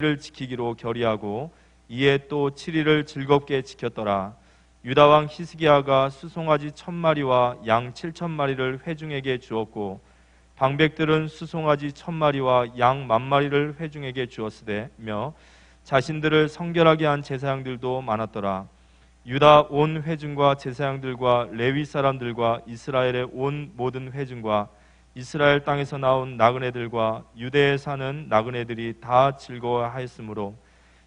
를 지키기로 결의하고 이에 또 7일을 즐겁게 지켰더라. 유다 왕 히스기야가 수송아지 1000마리와 양 7000마리를 회중에게 주었고 방백들은 수송아지 1000마리와 양 10,000마리를 회중에게 주었으되며 자신들을 성결하게 한 제사장들도 많았더라. 유다 온 회중과 제사장들과 레위 사람들과 이스라엘의 온 모든 회중과 이스라엘 땅에서 나온 나그네들과 유대에 사는 나그네들이 다 즐거워하였으므로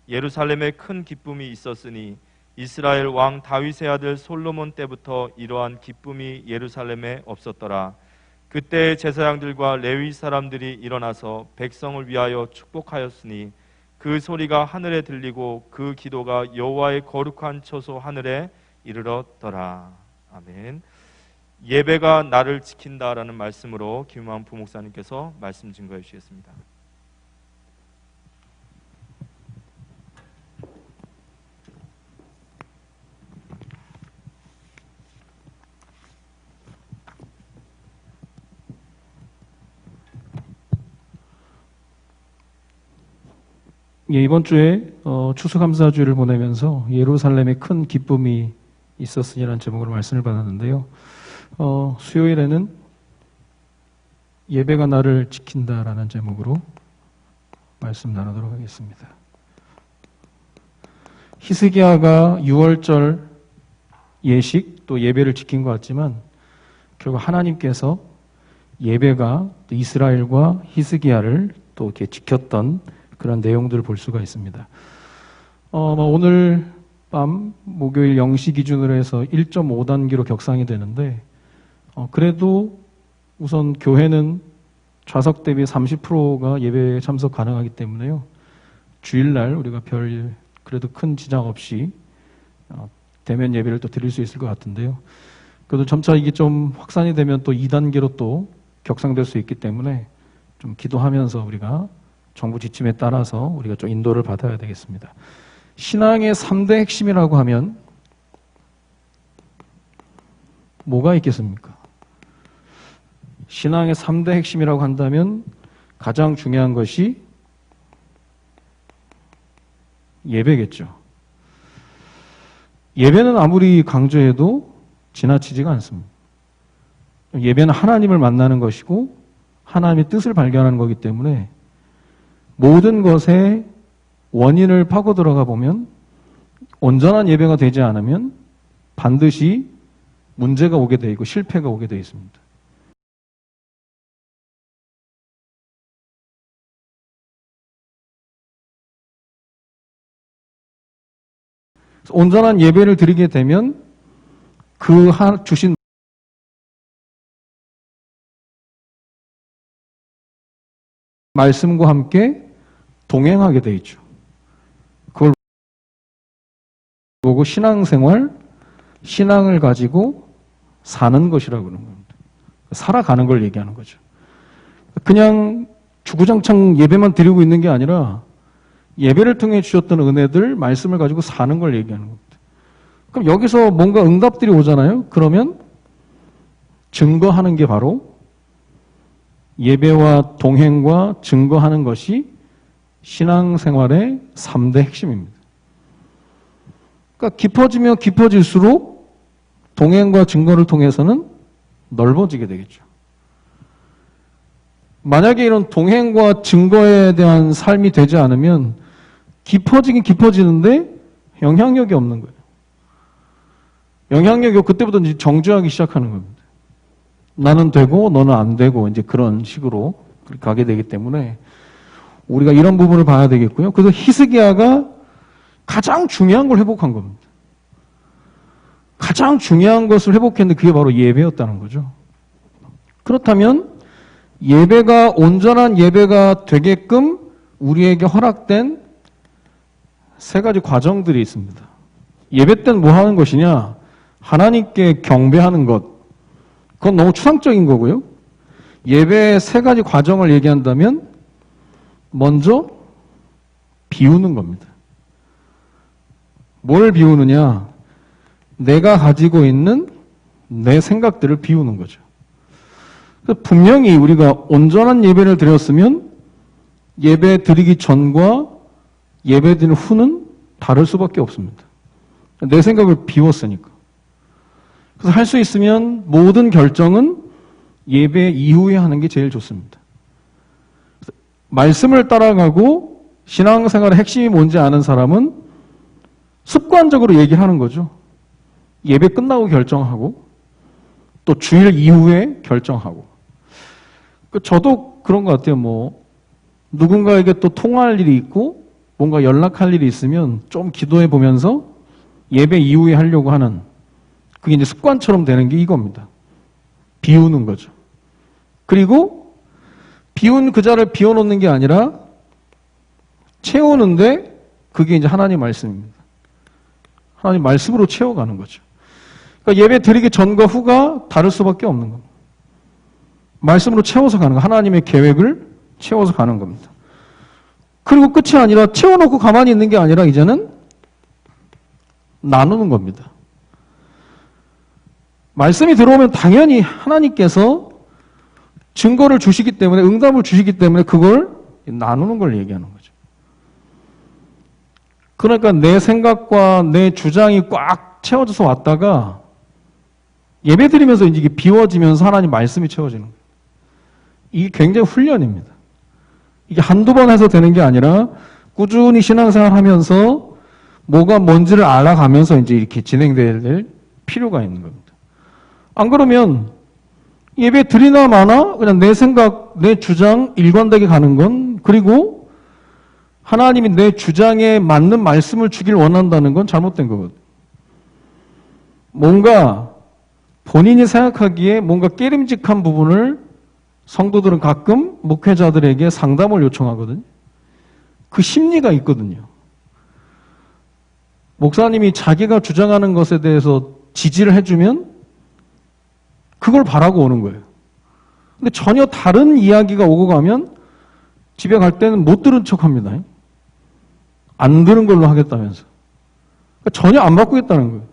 예루살렘에 큰 기쁨이 있었으니 이스라엘 왕 다윗의 아들 솔로몬 때부터 이러한 기쁨이 예루살렘에 없었더라. 그때 제사장들과 레위 사람들이 일어나서 백성을 위하여 축복하였으니 그 소리가 하늘에 들리고 그 기도가 여호와의 거룩한 처소 하늘에 이르렀더라. 아멘. 예배가 나를 지킨다라는 말씀으로 김우한 부목사님께서 말씀 증거해 주시겠습니다. 예, 이번 주에 추수감사주일을 보내면서 예루살렘에 큰 기쁨이 있었으니라는 제목으로 말씀을 받았는데요. 수요일에는 예배가 나를 지킨다라는 제목으로 말씀 나누도록 하겠습니다. 히스기야가 6월절 예식 또 예배를 지킨 것 같지만 결국 하나님께서 예배가 또 이스라엘과 히스기야를 또 이렇게 지켰던 그런 내용들을 볼 수가 있습니다. 오늘 밤 목요일 0시 기준으로 해서 1.5단계로 격상이 되는데 그래도 우선 교회는 좌석 대비 30%가 예배에 참석 가능하기 때문에요. 주일날 우리가 그래도 큰 지장 없이 대면 예배를 또 드릴 수 있을 것 같은데요. 그래도 점차 이게 좀 확산이 되면 또 2단계로 또 격상될 수 있기 때문에 좀 기도하면서 우리가 정부 지침에 따라서 우리가 좀 인도를 받아야 되겠습니다. 신앙의 3대 핵심이라고 하면 뭐가 있겠습니까? 신앙의 3대 핵심이라고 한다면 가장 중요한 것이 예배겠죠. 예배는 아무리 강조해도 지나치지가 않습니다. 예배는 하나님을 만나는 것이고 하나님의 뜻을 발견하는 거기 때문에 모든 것의 원인을 파고 들어가 보면 온전한 예배가 되지 않으면 반드시 문제가 오게 되어 있고 실패가 오게 되어 있습니다. 온전한 예배를 드리게 되면 그 주신 말씀과 함께 동행하게 되어 있죠. 그걸 보고 신앙생활, 신앙을 가지고 사는 것이라고 그러는 겁니다. 살아가는 걸 얘기하는 거죠. 그냥 주구장창 예배만 드리고 있는 게 아니라 예배를 통해 주셨던 은혜들, 말씀을 가지고 사는 걸 얘기하는 겁니다. 그럼 여기서 뭔가 응답들이 오잖아요. 그러면 증거하는 게 바로 예배와 동행과 증거하는 것이 신앙생활의 3대 핵심입니다. 그러니까 깊어지면 깊어질수록 동행과 증거를 통해서는 넓어지게 되겠죠. 만약에 이런 동행과 증거에 대한 삶이 되지 않으면 깊어지긴 깊어지는데 영향력이 없는 거예요. 영향력이 그때부터 이제 정죄하기 시작하는 겁니다. 나는 되고 너는 안 되고 이제 그런 식으로 가게 되기 때문에 우리가 이런 부분을 봐야 되겠고요. 그래서 히스기야가 가장 중요한 걸 회복한 겁니다. 가장 중요한 것을 회복했는데 그게 바로 예배였다는 거죠. 그렇다면 예배가 온전한 예배가 되게끔 우리에게 허락된 세 가지 과정들이 있습니다. 예배 때는 뭐 하는 것이냐? 하나님께 경배하는 것. 그건 너무 추상적인 거고요. 예배의 세 가지 과정을 얘기한다면 먼저 비우는 겁니다. 뭘 비우느냐? 내가 가지고 있는 내 생각들을 비우는 거죠. 분명히 우리가 온전한 예배를 드렸으면 예배 드리기 전과 예배드리는 후는 다를 수밖에 없습니다. 내 생각을 비웠으니까. 그래서 할 수 있으면 모든 결정은 예배 이후에 하는 게 제일 좋습니다. 말씀을 따라가고 신앙생활의 핵심이 뭔지 아는 사람은 습관적으로 얘기하는 거죠. 예배 끝나고 결정하고 또 주일 이후에 결정하고. 저도 그런 것 같아요. 뭐 누군가에게 또 통화할 일이 있고 뭔가 연락할 일이 있으면 좀 기도해 보면서 예배 이후에 하려고 하는, 그게 이제 습관처럼 되는 게 이겁니다. 비우는 거죠. 그리고 비운 그 자를 비워놓는 게 아니라 채우는데 그게 이제 하나님 말씀입니다. 하나님 말씀으로 채워가는 거죠. 그러니까 예배 드리기 전과 후가 다를 수밖에 없는 겁니다. 말씀으로 채워서 가는 거, 하나님의 계획을 채워서 가는 겁니다. 그리고 끝이 아니라 채워놓고 가만히 있는 게 아니라 이제는 나누는 겁니다. 말씀이 들어오면 당연히 하나님께서 증거를 주시기 때문에, 응답을 주시기 때문에 그걸 나누는 걸 얘기하는 거죠. 그러니까 내 생각과 내 주장이 꽉 채워져서 왔다가 예배 드리면서 이제 이게 비워지면서 하나님 말씀이 채워지는 거예요. 이게 굉장히 훈련입니다. 이게 한두 번 해서 되는 게 아니라 꾸준히 신앙생활 하면서 뭐가 뭔지를 알아가면서 이제 이렇게 진행될 필요가 있는 겁니다. 안 그러면 예배 드리나 마나 그냥 내 생각, 내 주장 일관되게 가는 건, 그리고 하나님이 내 주장에 맞는 말씀을 주길 원한다는 건 잘못된 거거든요. 뭔가 본인이 생각하기에 뭔가 깨림직한 부분을 성도들은 가끔 목회자들에게 상담을 요청하거든요. 그 심리가 있거든요. 목사님이 자기가 주장하는 것에 대해서 지지를 해주면 그걸 바라고 오는 거예요. 근데 전혀 다른 이야기가 오고 가면 집에 갈 때는 못 들은 척 합니다. 안 들은 걸로 하겠다면서. 그러니까 전혀 안 바꾸겠다는 거예요.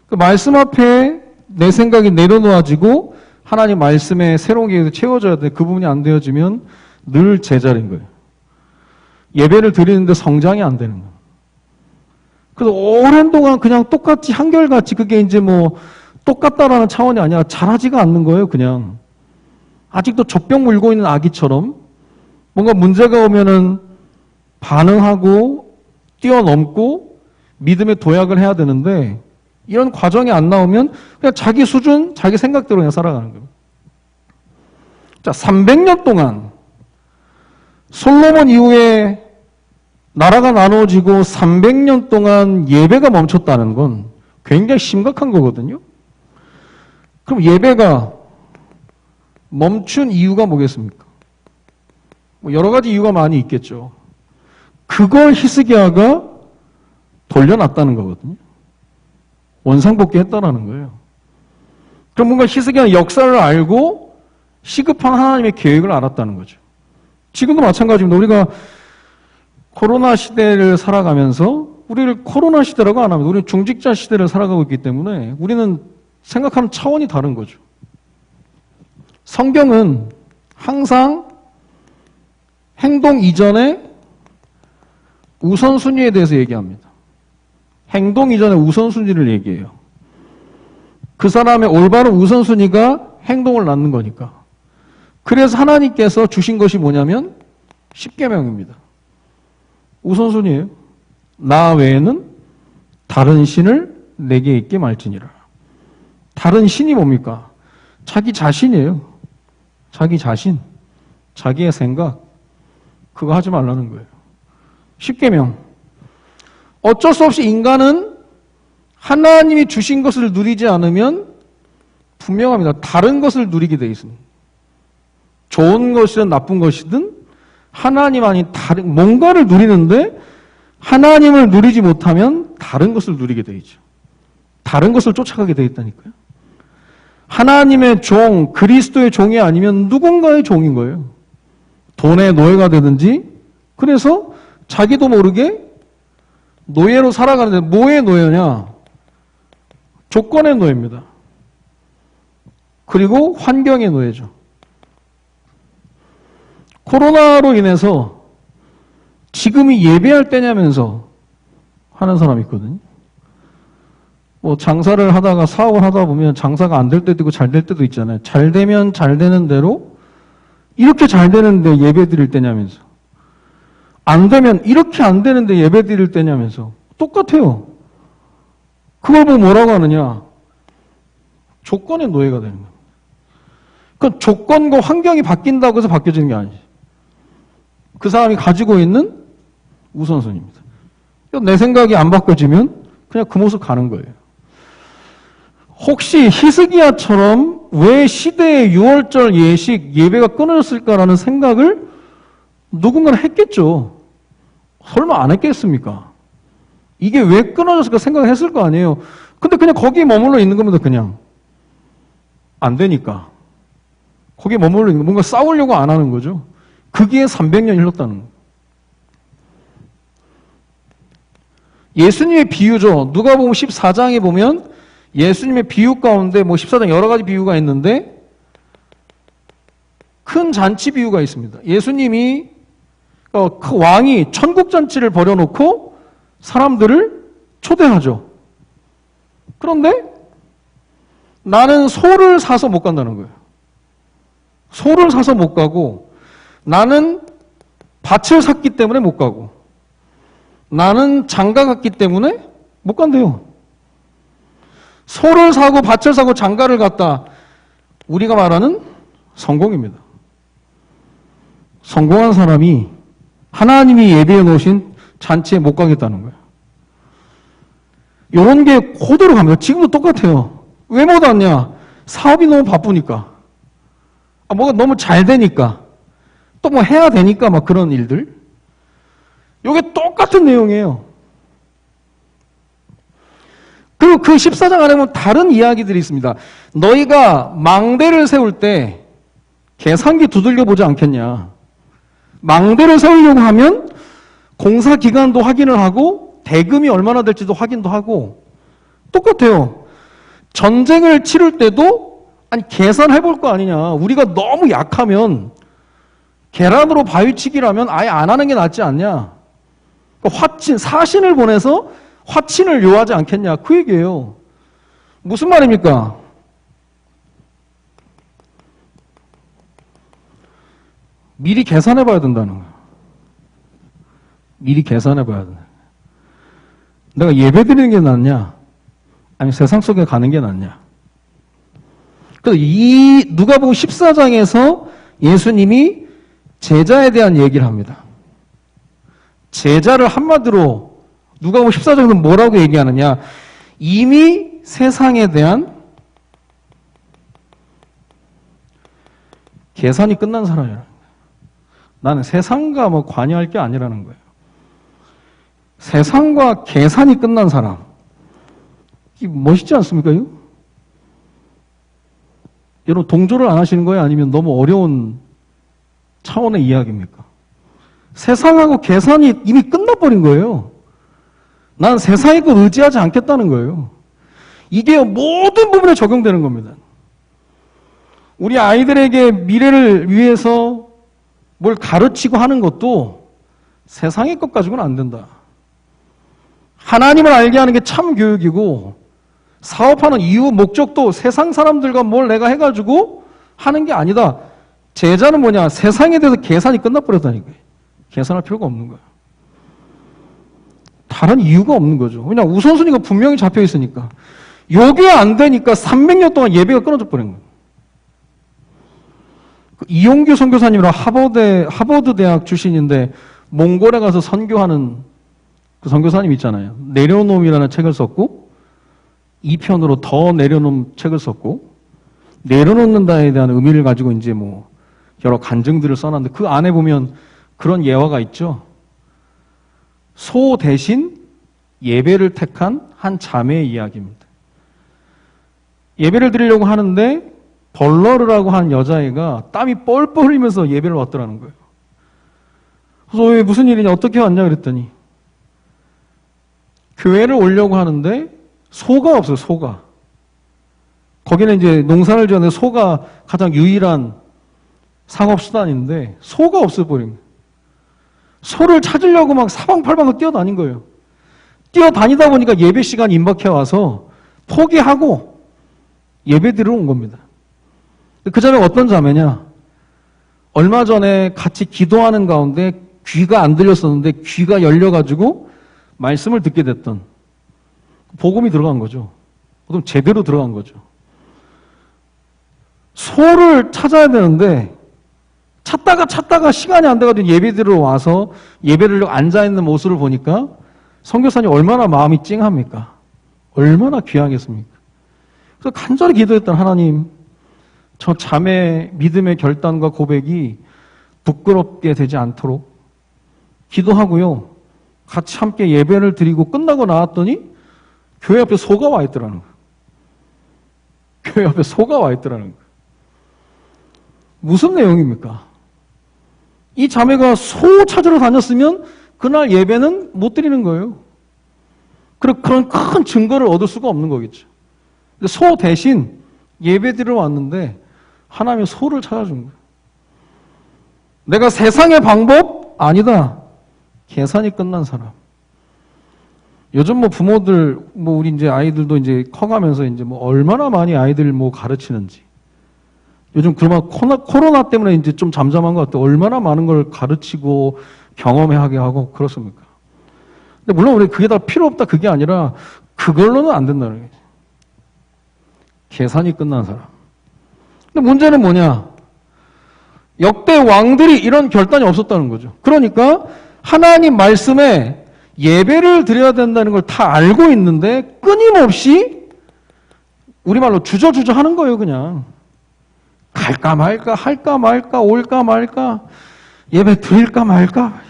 그 말씀 앞에 내 생각이 내려놓아지고 하나님 말씀에 새로운 계획이 채워져야 돼. 그 부분이 안 되어지면 늘 제자리인 거예요. 예배를 드리는데 성장이 안 되는 거예요. 그래서 오랜 동안 그냥 똑같이 한결같이, 그게 이제 뭐 똑같다라는 차원이 아니라 잘하지가 않는 거예요. 그냥 아직도 젖병 물고 있는 아기처럼 뭔가 문제가 오면은 반응하고 뛰어넘고 믿음의 도약을 해야 되는데, 이런 과정이 안 나오면 그냥 자기 수준, 자기 생각대로 그냥 살아가는 거예요. 자, 300년 동안 솔로몬 이후에 나라가 나눠지고 300년 동안 예배가 멈췄다는 건 굉장히 심각한 거거든요. 그럼 예배가 멈춘 이유가 뭐겠습니까? 뭐 여러 가지 이유가 많이 있겠죠. 그걸 히스기야가 돌려놨다는 거거든요. 원상복귀했다라는 거예요. 그럼 뭔가 히스기야는 역사를 알고 시급한 하나님의 계획을 알았다는 거죠. 지금도 마찬가지입니다. 우리가 코로나 시대를 살아가면서, 우리를 코로나 시대라고 안 합니다. 우리는 중직자 시대를 살아가고 있기 때문에 우리는 생각하는 차원이 다른 거죠. 성경은 항상 행동 이전에 우선순위에 대해서 얘기합니다. 행동 이전에 우선순위를 얘기해요. 그 사람의 올바른 우선순위가 행동을 낳는 거니까. 그래서 하나님께서 주신 것이 뭐냐면 십계명입니다. 우선순위예요. 나 외에는 다른 신을 내게 있게 말지니라. 다른 신이 뭡니까? 자기 자신이에요. 자기 자신, 자기의 생각, 그거 하지 말라는 거예요. 십계명. 어쩔 수 없이 인간은 하나님이 주신 것을 누리지 않으면 분명합니다. 다른 것을 누리게 되어 있습니다. 좋은 것이든 나쁜 것이든 하나님 아닌 다른 뭔가를 누리는데, 하나님을 누리지 못하면 다른 것을 누리게 되어 있죠. 다른 것을 쫓아가게 되어 있다니까요. 하나님의 종, 그리스도의 종이 아니면 누군가의 종인 거예요. 돈의 노예가 되든지. 그래서 자기도 모르게 노예로 살아가는데, 뭐의 노예냐? 조건의 노예입니다. 그리고 환경의 노예죠. 코로나로 인해서 지금이 예배할 때냐면서 하는 사람이 있거든요. 뭐 장사를 하다가 사업을 하다 보면 장사가 안 될 때도 있고 잘 될 때도 있잖아요. 잘 되면 잘 되는 대로 이렇게 잘 되는데 예배 드릴 때냐면서. 안 되면 이렇게 안 되는데 예배 드릴 때냐면서. 똑같아요. 그걸 보고 뭐라고 하느냐. 조건의 노예가 되는 거예요. 그 조건과 환경이 바뀐다고 해서 바뀌어지는 게 아니지. 그 사람이 가지고 있는 우선순위입니다. 내 생각이 안 바뀌어지면 그냥 그 모습 가는 거예요. 혹시 히스기야처럼 왜 시대의 6월절 예식 예배가 끊어졌을까라는 생각을 누군가는 했겠죠. 설마 안 했겠습니까? 이게 왜 끊어졌을까 생각을 했을 거 아니에요. 근데 그냥 거기에 머물러 있는 겁니다. 그냥 안 되니까 거기에 머물러 있는 거. 뭔가 싸우려고 안 하는 거죠. 그게 300년 흘렀다는 거예요. 예수님의 비유죠. 누가복음 14장에 보면 예수님의 비유 가운데 뭐 14장 여러 가지 비유가 있는데 큰 잔치 비유가 있습니다. 예수님이 그 왕이 천국 잔치를 벌여놓고 사람들을 초대하죠. 그런데 나는 소를 사서 못 간다는 거예요. 소를 사서 못 가고 나는 밭을 샀기 때문에 못 가고 나는 장가 갔기 때문에 못 간대요. 소를 사고 밭을 사고 장가를 갔다. 우리가 말하는 성공입니다. 성공한 사람이 하나님이 예비해 놓으신 잔치에 못 가겠다는 거예요. 이런 게 그대로 갑니다. 지금도 똑같아요. 왜 못 왔냐? 사업이 너무 바쁘니까. 뭐가 너무 잘 되니까. 또 뭐 해야 되니까 막 그런 일들. 이게 똑같은 내용이에요. 그리고 그 14장 안에 보면 다른 이야기들이 있습니다. 너희가 망대를 세울 때 계산기 두들겨 보지 않겠냐. 망대를 세우려고 하면 공사 기간도 확인을 하고 대금이 얼마나 될지도 확인도 하고 똑같아요. 전쟁을 치를 때도 아니 계산해 볼 거 아니냐. 우리가 너무 약하면 계란으로 바위치기라면 아예 안 하는 게 낫지 않냐. 화친, 사신을 보내서 화친을 요하지 않겠냐. 그 얘기예요. 무슨 말입니까? 미리 계산해 봐야 된다는 거예요. 미리 계산해 봐야 된다. 내가 예배 드리는 게 낫냐? 아니면 세상 속에 가는 게 낫냐? 그래서 이 누가복음 14장에서 예수님이 제자에 대한 얘기를 합니다. 제자를 한마디로 누가복음 14장에서 뭐라고 얘기하느냐? 이미 세상에 대한 계산이 끝난 사람이라. 나는 세상과 뭐 관여할 게 아니라는 거예요. 세상과 계산이 끝난 사람. 이게 멋있지 않습니까? 이거? 여러분 동조를 안 하시는 거예요? 아니면 너무 어려운 차원의 이야기입니까? 세상하고 계산이 이미 끝나버린 거예요. 난 세상의 것 의지하지 않겠다는 거예요. 이게 모든 부분에 적용되는 겁니다. 우리 아이들에게 미래를 위해서 뭘 가르치고 하는 것도 세상의 것 가지고는 안 된다. 하나님을 알게 하는 게 참 교육이고 사업하는 이유, 목적도 세상 사람들과 뭘 내가 해가지고 하는 게 아니다. 제자는 뭐냐? 세상에 대해서 계산이 끝나버렸다니까요. 계산할 필요가 없는 거예요. 다른 이유가 없는 거죠. 그냥 우선순위가 분명히 잡혀 있으니까. 요게 안 되니까 300년 동안 예배가 끊어져 버린 거예요. 이용규 선교사님이랑 하버드 대학 출신인데 몽골에 가서 선교하는 그 선교사님 있잖아요. 내려놓음이라는 책을 썼고 2편으로 더 내려놓음 책을 썼고 내려놓는다에 대한 의미를 가지고 이제 뭐 여러 간증들을 써놨는데 그 안에 보면 그런 예화가 있죠. 소 대신 예배를 택한 한 자매의 이야기입니다. 예배를 드리려고 하는데 벌러르라고 하는 여자애가 땀이 뻘뻘 흘리면서 예배를 왔더라는 거예요. 그래서 왜 무슨 일이냐 어떻게 왔냐 그랬더니 교회를 오려고 하는데 소가 없어요. 소가. 거기는 이제 농사를 지었는데 소가 가장 유일한 상업수단인데 소가 없어버린 거예요. 소를 찾으려고 막 사방팔방을 뛰어다닌 거예요. 뛰어다니다 보니까 예배 시간이 임박해 와서 포기하고 예배드리러 온 겁니다. 그 자매가 어떤 자매냐? 얼마 전에 같이 기도하는 가운데 귀가 안 들렸었는데 귀가 열려가지고 말씀을 듣게 됐던 복음이 들어간 거죠. 그럼 제대로 들어간 거죠. 소를 찾아야 되는데 찾다가 시간이 안 돼가지고 예배드리러 와서 예배를 앉아있는 모습을 보니까 선교사님 얼마나 마음이 찡합니까? 얼마나 귀하겠습니까? 그래서 간절히 기도했던 하나님, 저 자매의 믿음의 결단과 고백이 부끄럽게 되지 않도록 기도하고요. 같이 함께 예배를 드리고 끝나고 나왔더니 교회 앞에 소가 와 있더라는 거예요. 교회 앞에 소가 와 있더라는 거예요. 무슨 내용입니까? 이 자매가 소 찾으러 다녔으면 그날 예배는 못 드리는 거예요. 그런 큰 증거를 얻을 수가 없는 거겠죠. 근데 소 대신 예배 드리러 왔는데 하나님이 소를 찾아준 거예요. 내가 세상의 방법? 아니다. 계산이 끝난 사람. 요즘 부모들, 우리 이제 아이들도 이제 커가면서 이제 얼마나 많이 아이들 가르치는지. 요즘 그러면 코로나 때문에 이제 좀 잠잠한 것 같아요. 얼마나 많은 걸 가르치고 경험하게 하고 그렇습니까? 근데 물론 우리 그게 다 필요 없다 그게 아니라 그걸로는 안 된다는 거죠. 계산이 끝난 사람. 근데 문제는 뭐냐? 역대 왕들이 이런 결단이 없었다는 거죠. 그러니까 하나님 말씀에 예배를 드려야 된다는 걸 다 알고 있는데 끊임없이 우리말로 주저주저 하는 거예요, 그냥. 갈까 말까, 할까 말까, 올까 말까, 예배 드릴까 말까.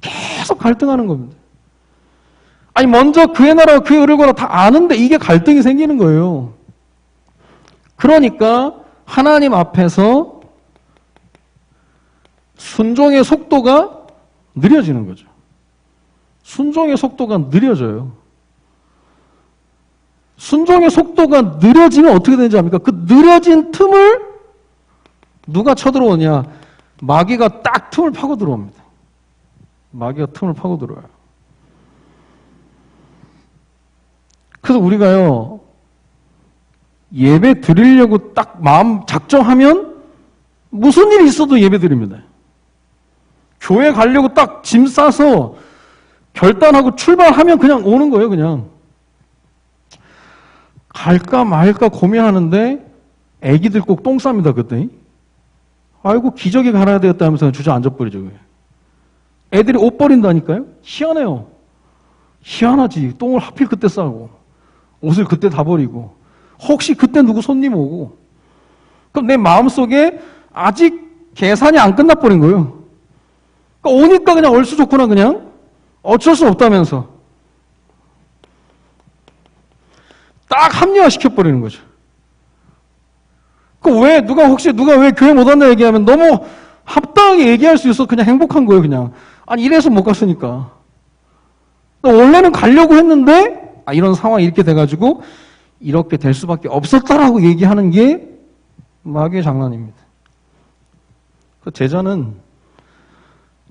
계속 갈등하는 겁니다. 아니, 먼저 그의 나라와 그의 의를 거라 다 아는데 이게 갈등이 생기는 거예요. 그러니까 하나님 앞에서 순종의 속도가 느려지는 거죠. 순종의 속도가 느려져요. 순종의 속도가 느려지면 어떻게 되는지 압니까? 그 느려진 틈을 누가 쳐들어오냐? 마귀가 딱 틈을 파고 들어옵니다. 마귀가 틈을 파고 들어와요. 그래서 우리가요, 예배 드리려고 딱 마음 작정하면 무슨 일이 있어도 예배 드립니다. 교회 가려고 딱 짐 싸서 결단하고 출발하면 그냥 오는 거예요, 그냥. 갈까 말까 고민하는데 애기들 꼭 똥 쌉니다, 그때. 아이고, 기저귀 갈아야 되겠다면서 주저앉아버리죠. 애들이 옷 버린다니까요? 희한해요. 희한하지. 똥을 하필 그때 싸고 옷을 그때 다 버리고 혹시 그때 누구 손님 오고 그럼 내 마음속에 아직 계산이 안 끝나버린 거예요. 그러니까 오니까 그냥 얼쑤 좋구나 그냥 어쩔 수 없다면서 딱 합리화시켜버리는 거죠. 누가 왜 교회 못 왔나 얘기하면 너무 합당하게 얘기할 수 있어서 그냥 행복한 거예요, 그냥. 아니, 이래서 못 갔으니까. 원래는 가려고 했는데, 이런 상황이 이렇게 돼가지고, 이렇게 될 수밖에 없었다라고 얘기하는 게 마귀의 장난입니다. 그 제자는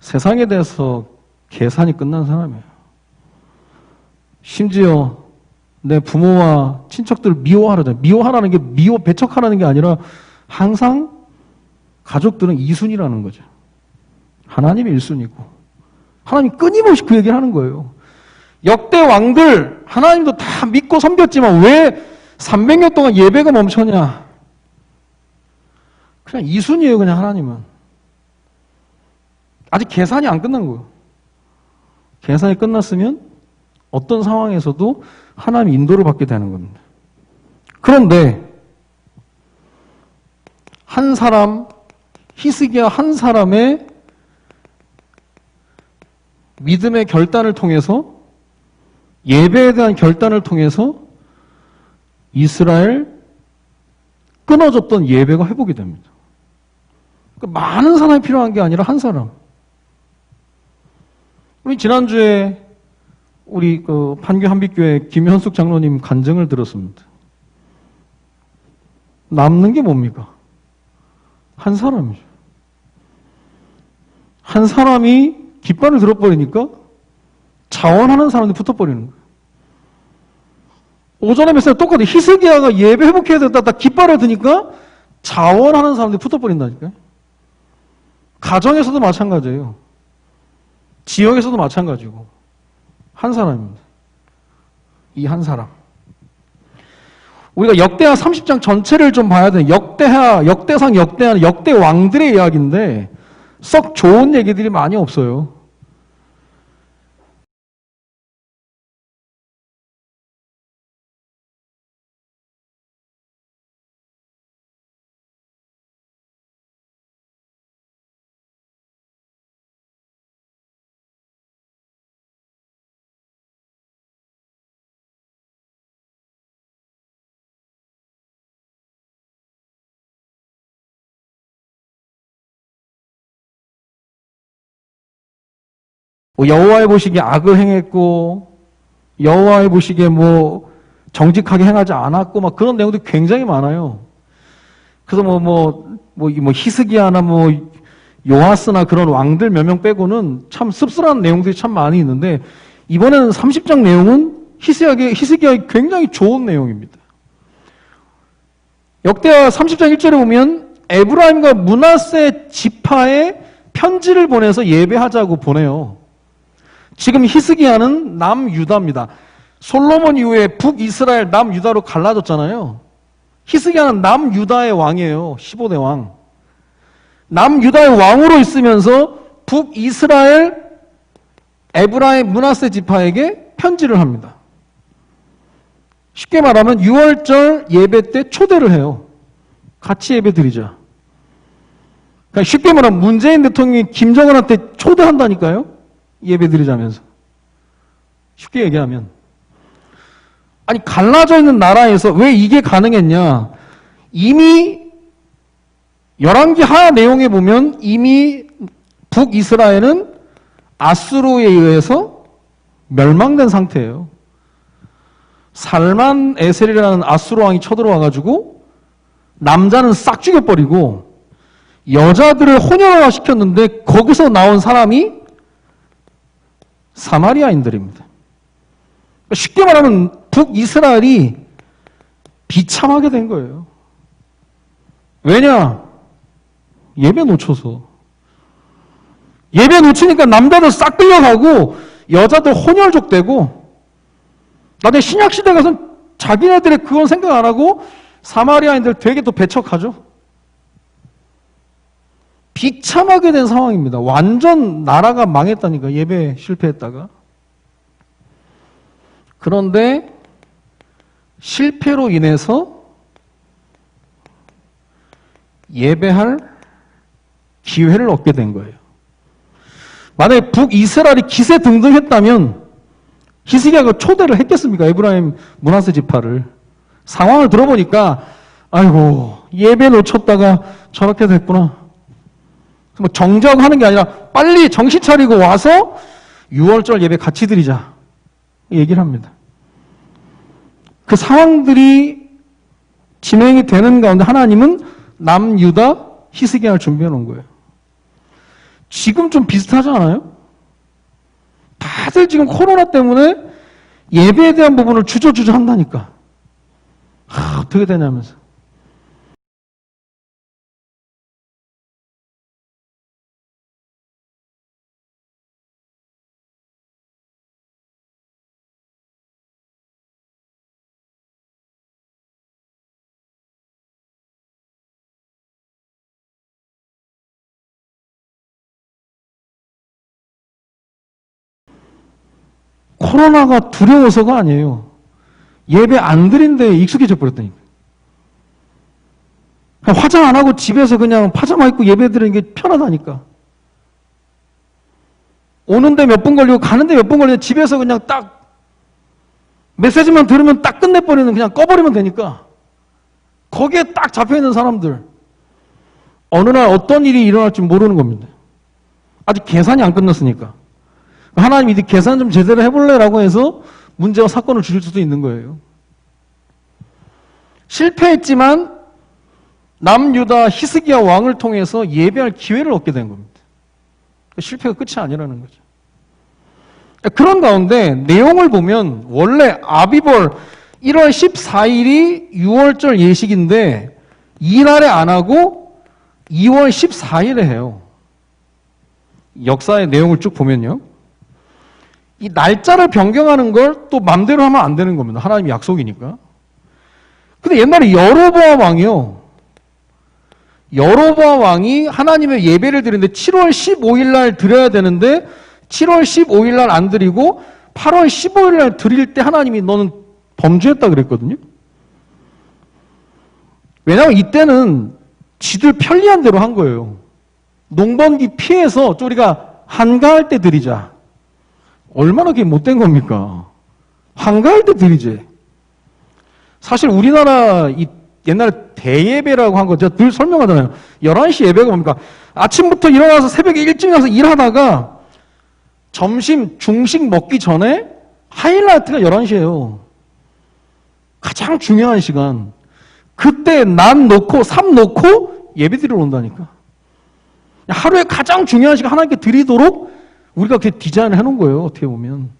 세상에 대해서 계산이 끝난 사람이에요. 심지어 내 부모와 친척들을 미워하라는 게 배척하라는 게 아니라 항상 가족들은 2순위라는 거죠. 하나님이 1순위고 하나님이 끊임없이 그 얘기를 하는 거예요. 역대 왕들 하나님도 다 믿고 섬겼지만 왜 300년 동안 예배가 멈췄냐? 그냥 2순위예요, 그냥 하나님은. 아직 계산이 안 끝난 거예요. 계산이 끝났으면 어떤 상황에서도 하나님 인도를 받게 되는 겁니다. 그런데 한 사람, 히스기야 한 사람의 믿음의 결단을 통해서 예배에 대한 결단을 통해서 이스라엘 끊어졌던 예배가 회복이 됩니다. 그러니까 많은 사람이 필요한 게 아니라 한 사람. 우리 지난주에 우리 판교 한빛교회 김현숙 장로님 간증을 들었습니다. 남는 게 뭡니까? 한 사람이죠. 한 사람이 깃발을 들어버리니까 자원하는 사람들이 붙어버리는 거예요. 오전에 메시지가 똑같아요. 히스기야가 예배 회복해야 된다. 딱 깃발을 드니까 자원하는 사람들이 붙어버린다니까요. 가정에서도 마찬가지예요. 지역에서도 마찬가지고. 한 사람입니다. 이 한 사람. 우리가 역대하 30장 전체를 좀 봐야 돼요. 역대하, 역대상, 역대하는 역대 왕들의 이야기인데 썩 좋은 얘기들이 많이 없어요. 여호와의 보시기에 악을 행했고 여호와의 보시기에 뭐 정직하게 행하지 않았고 막 그런 내용들이 굉장히 많아요. 그래서 히스기야나 요아스나 그런 왕들 몇 명 빼고는 참 씁쓸한 내용들이 참 많이 있는데 이번에는 30장 내용은 히스기야의 굉장히 좋은 내용입니다. 역대하 30장 1절에 보면 에브라임과 므낫세 지파에 편지를 보내서 예배하자고 보내요. 지금 히스기야는 남유다입니다. 솔로몬 이후에 북이스라엘 남유다로 갈라졌잖아요. 히스기야는 남유다의 왕이에요. 15대 왕. 남유다의 왕으로 있으면서 북이스라엘 에브라임 므낫세 지파에게 편지를 합니다. 쉽게 말하면 6월절 예배 때 초대를 해요. 같이 예배 드리자. 그러니까 쉽게 말하면 문재인 대통령이 김정은한테 초대한다니까요. 예배 드리자면서. 쉽게 얘기하면. 아니, 갈라져 있는 나라에서 왜 이게 가능했냐? 이미 열왕기 하 내용에 보면 이미 북이스라엘은 아수르에 의해서 멸망된 상태예요. 살만 에셀이라는 아수르 왕이 쳐들어와가지고 남자는 싹 죽여버리고 여자들을 혼혈화 시켰는데 거기서 나온 사람이 사마리아인들입니다. 쉽게 말하면 북이스라엘이 비참하게 된 거예요. 왜냐? 예배 놓쳐서. 예배 놓치니까 남자들 싹 끌려가고 여자들 혼혈족 되고 나중에 신약시대 가서 자기네들의 그건 생각 안 하고 사마리아인들 되게 또 배척하죠. 비참하게 된 상황입니다. 완전 나라가 망했다니까, 예배 실패했다가. 그런데 실패로 인해서 예배할 기회를 얻게 된 거예요. 만약에 북이스라엘이 기세등등했다면 히스기야가 초대를 했겠습니까? 에브라임 므낫세 지파를. 상황을 들어보니까 아이고 예배 놓쳤다가 저렇게 됐구나. 뭐 정정하는 게 아니라 빨리 정신 차리고 와서 6월절 예배 같이 드리자 얘기를 합니다. 그 상황들이 진행이 되는 가운데 하나님은 남유다 히스기야를 준비해 놓은 거예요. 지금 좀 비슷하지 않아요? 다들 지금 코로나 때문에 예배에 대한 부분을 주저주저 한다니까. 어떻게 되냐면서. 코로나가 두려워서가 아니에요. 예배 안 드린 데에 익숙해져 버렸다니까. 화장 안 하고 집에서 그냥 파자마 입고 예배 드리는 게 편하다니까. 오는데 몇 분 걸리고 가는데 몇 분 걸리고 집에서 그냥 딱 메시지만 들으면 딱 끝내버리는, 그냥 꺼버리면 되니까. 거기에 딱 잡혀있는 사람들. 어느 날 어떤 일이 일어날지 모르는 겁니다. 아직 계산이 안 끝났으니까. 하나님이 네 계산 좀 제대로 해볼래? 라고 해서 문제와 사건을 주실 수도 있는 거예요. 실패했지만 남유다 히스기야 왕을 통해서 예배할 기회를 얻게 된 겁니다. 실패가 끝이 아니라는 거죠. 그런 가운데 내용을 보면 원래 아비벌 1월 14일이 6월절 예식인데 이날에 안 하고 2월 14일에 해요. 역사의 내용을 쭉 보면요. 이 날짜를 변경하는 걸 또 맘대로 하면 안 되는 겁니다. 하나님의 약속이니까. 근데 옛날에 여로보암 왕이요. 여로보암 왕이 하나님의 예배를 드리는데 7월 15일 날 드려야 되는데 7월 15일 날 안 드리고 8월 15일 날 드릴 때 하나님이 너는 범죄했다 그랬거든요. 왜냐하면 이때는 지들 편리한 대로 한 거예요. 농번기 피해서 우리가 한가할 때 드리자. 얼마나 그게 못된 겁니까? 한가할 때 드리지. 사실 우리나라 옛날에 대예배라고 한 거 제가 늘 설명하잖아요. 11시 예배가 뭡니까? 아침부터 일어나서 새벽에 일찍 나서 일하다가 점심, 중식 먹기 전에 하이라이트가 11시예요. 가장 중요한 시간. 그때 난 놓고 삼 놓고 예배 드리러 온다니까. 하루에 가장 중요한 시간 하나님께 드리도록 우리가 그렇게 디자인을 해놓은 거예요. 어떻게 보면.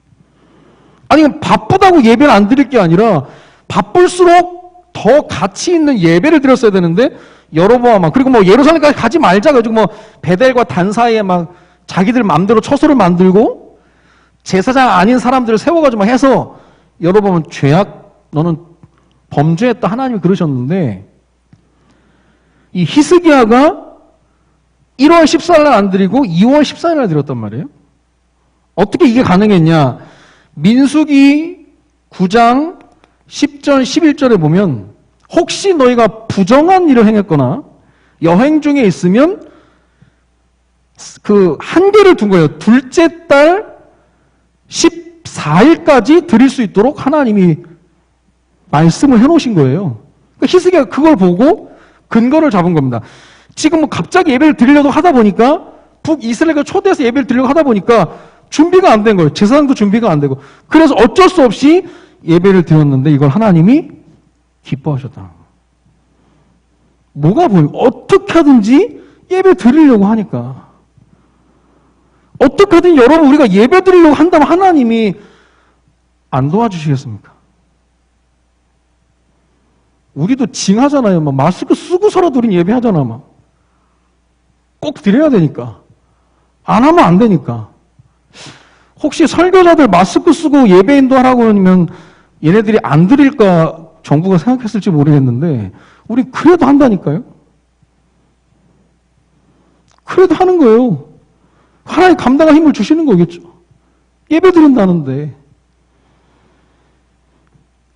아니 바쁘다고 예배를 안 드릴 게 아니라 바쁠수록 더 가치 있는 예배를 드렸어야 되는데 여로보암 그리고 뭐 예루살렘까지 가지 말자 가지고 뭐 베델과 단 사이에 막 자기들 마음대로 처소를 만들고 제사장 아닌 사람들을 세워가지고 막 해서 여로보암은 죄악 너는 범죄했다 하나님이 그러셨는데 이 히스기야가 1월 14일 날 안 드리고 2월 14일 날 드렸단 말이에요. 어떻게 이게 가능했냐? 민수기 9장 10절 11절에 보면 혹시 너희가 부정한 일을 행했거나 여행 중에 있으면 그 한계를 둔 거예요. 둘째 달 14일까지 드릴 수 있도록 하나님이 말씀을 해놓으신 거예요. 그러니까 히스기야가 그걸 보고 근거를 잡은 겁니다. 지금 뭐 갑자기 예배를 드리려고 하다 보니까 북이스라엘과 초대해서 예배를 드리려고 하다 보니까 준비가 안 된 거예요. 제사장도 준비가 안 되고. 그래서 어쩔 수 없이 예배를 드렸는데 이걸 하나님이 기뻐하셨다는 거예요. 뭐가 보여요? 어떻게 하든지 예배 드리려고 하니까. 어떻게 하든 여러분 우리가 예배 드리려고 한다면 하나님이 안 도와주시겠습니까? 우리도 징하잖아요. 막 마스크 쓰고서라도 우린 예배하잖아. 막. 꼭 드려야 되니까. 안 하면 안 되니까. 혹시 설교자들 마스크 쓰고 예배 인도하라고 하면 얘네들이 안 드릴까 정부가 생각했을지 모르겠는데 우리 그래도 한다니까요. 그래도 하는 거예요. 하나님 감당할 힘을 주시는 거겠죠. 예배 드린다는데.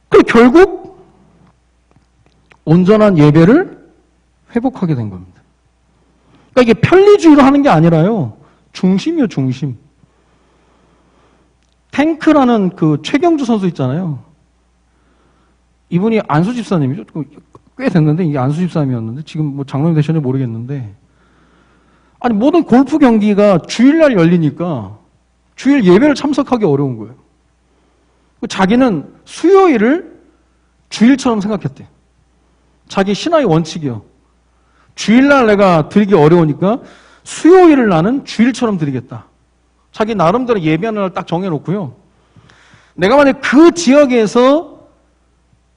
그 결국 온전한 예배를 회복하게 된 겁니다. 그러니까 이게 편리주의로 하는 게 아니라요. 중심이요, 중심. 탱크라는 그 최경주 선수 있잖아요. 이분이 안수 집사님이죠. 꽤 됐는데 이게 안수 집사님이었는데 지금 뭐 장로님 되셨는지 모르겠는데 아니 모든 골프 경기가 주일날 열리니까 주일 예배를 참석하기 어려운 거예요. 자기는 수요일을 주일처럼 생각했대. 자기 신앙의 원칙이요. 주일날 내가 드리기 어려우니까 수요일을 나는 주일처럼 드리겠다. 자기 나름대로 예배하는 날 딱 정해놓고요. 내가 만약 그 지역에서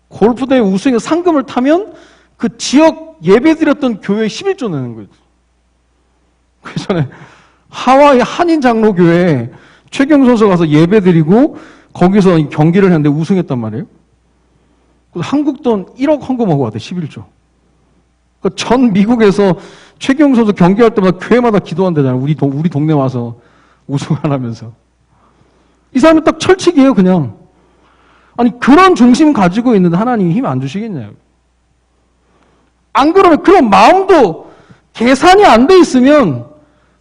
골프대회 우승해서 상금을 타면 그 지역 예배드렸던 교회에 11조 내는 거예요. 그 전에 하와이 한인 장로교회 최경 선수 가서 예배드리고 거기서 경기를 했는데 우승했단 말이에요. 한국 돈 1억 헌금하고 왔대, 11조. 그러니까 전 미국에서 최경 선수 경기할 때마다 교회마다 기도한대잖아요. 우리 동네 와서 우승하라면서. 이 사람은 딱 철칙이에요, 그냥. 아니, 그런 중심 가지고 있는데 하나님이 힘 안 주시겠냐고. 안 그러면 그런 마음도 계산이 안 돼 있으면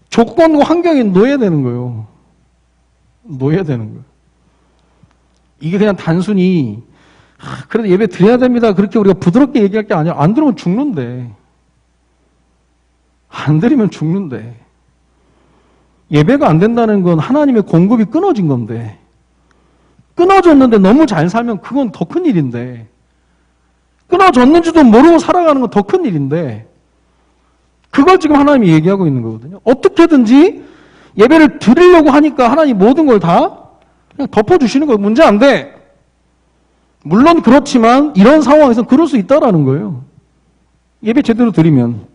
조건과 환경에 놓여야 되는 거예요. 놓여야 되는 거예요. 이게 그냥 단순히 그래도 예배 드려야 됩니다. 그렇게 우리가 부드럽게 얘기할 게 아니라 안 들으면 죽는데. 안 드리면 죽는데. 예배가 안 된다는 건 하나님의 공급이 끊어진 건데 끊어졌는데 너무 잘 살면 그건 더 큰 일인데 끊어졌는지도 모르고 살아가는 건 더 큰 일인데 그걸 지금 하나님이 얘기하고 있는 거거든요. 어떻게든지 예배를 드리려고 하니까 하나님 모든 걸 다 그냥 덮어주시는 거예요. 문제 안 돼. 물론 그렇지만 이런 상황에서 그럴 수 있다라는 거예요. 예배 제대로 드리면.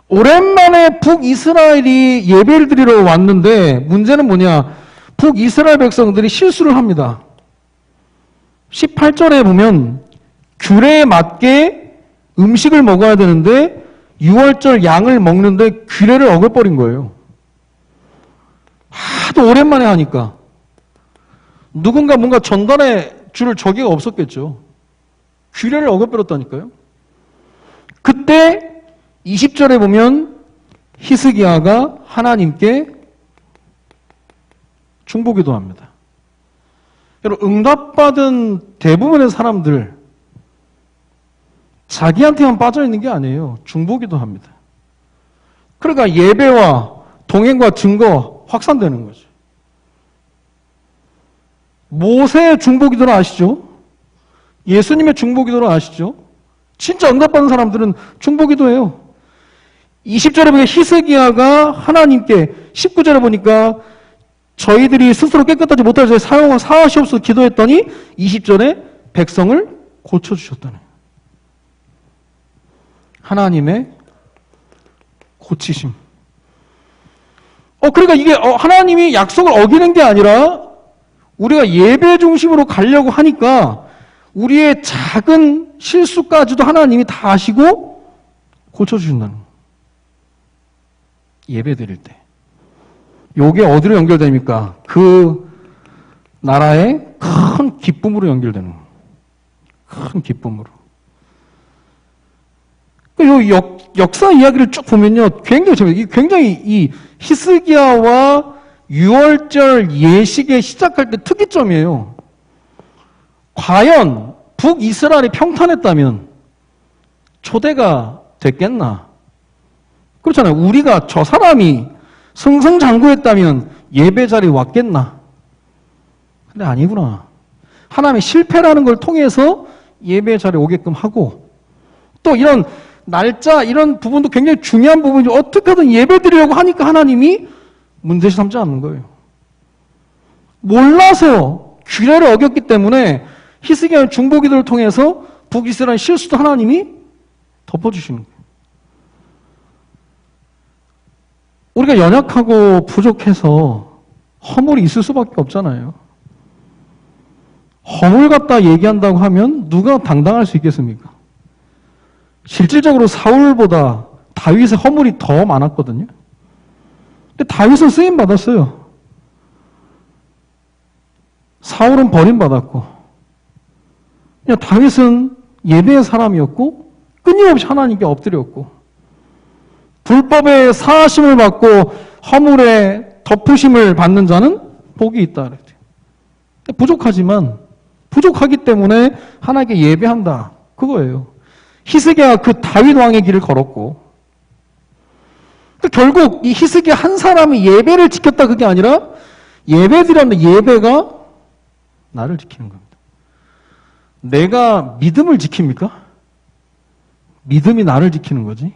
오랜만에 북이스라엘이 예배를 드리러 왔는데 문제는 뭐냐? 북이스라엘 백성들이 실수를 합니다. 18절에 보면 규례에 맞게 음식을 먹어야 되는데 6월절 양을 먹는데 규례를 어겨버린 거예요. 하도 오랜만에 하니까 누군가 뭔가 전달해 줄 저기가 없었겠죠. 규례를 어겨버렸다니까요. 그때 20절에 보면 히스기야가 하나님께 중보기도 합니다. 여러분, 응답받은 대부분의 사람들 자기한테만 빠져있는 게 아니에요. 중보기도 합니다. 그러니까 예배와 동행과 증거 확산되는 거죠. 모세의 중보기도를 아시죠? 예수님의 중보기도를 아시죠? 진짜 응답받은 사람들은 중보기도예요. 20절에 보면 히스기야가 하나님께 19절에 보니까 저희들이 스스로 깨끗하지 못할 때 사하시옵소서 기도했더니 20절에 백성을 고쳐주셨다네. 하나님의 고치심. 그러니까 이게 하나님이 약속을 어기는 게 아니라 우리가 예배 중심으로 가려고 하니까 우리의 작은 실수까지도 하나님이 다 아시고 고쳐주신다는 거예요. 예배 드릴 때. 요게 어디로 연결됩니까? 그 나라의 큰 기쁨으로 연결되는 거예요. 큰 기쁨으로. 요 역사 이야기를 쭉 보면요. 굉장히 이 히스기야와 6월절 예식에 시작할 때 특이점이에요. 과연 북이스라엘이 평탄했다면 초대가 됐겠나? 그렇잖아요. 우리가 저 사람이 승승장구했다면 예배 자리에 왔겠나? 근데 아니구나. 하나님의 실패라는 걸 통해서 예배 자리에 오게끔 하고 또 이런 날짜 이런 부분도 굉장히 중요한 부분이죠. 어떻게든 예배 드리려고 하니까 하나님이 문제 삼지 않는 거예요. 몰라서 규례를 어겼기 때문에 히스기야의 중보기도를 통해서 북이스라엘 실수도 하나님이 덮어주시는 거예요. 우리가 연약하고 부족해서 허물이 있을 수밖에 없잖아요. 허물 갖다 얘기한다고 하면 누가 당당할 수 있겠습니까? 실질적으로 사울보다 다윗의 허물이 더 많았거든요. 근데 다윗은 쓰임 받았어요. 사울은 버림받았고, 그냥 다윗은 예배의 사람이었고, 끊임없이 하나님께 엎드렸고, 불법의 사하심을 받고 허물의 덮으심을 받는 자는 복이 있다. 부족하지만, 부족하기 때문에 하나님께 예배한다. 그거예요. 히스기야가 그 다윗 왕의 길을 걸었고, 결국 이 히스기야 한 사람이 예배를 지켰다 그게 아니라 예배드렸는데 예배가 나를 지키는 겁니다. 내가 믿음을 지킵니까? 믿음이 나를 지키는 거지.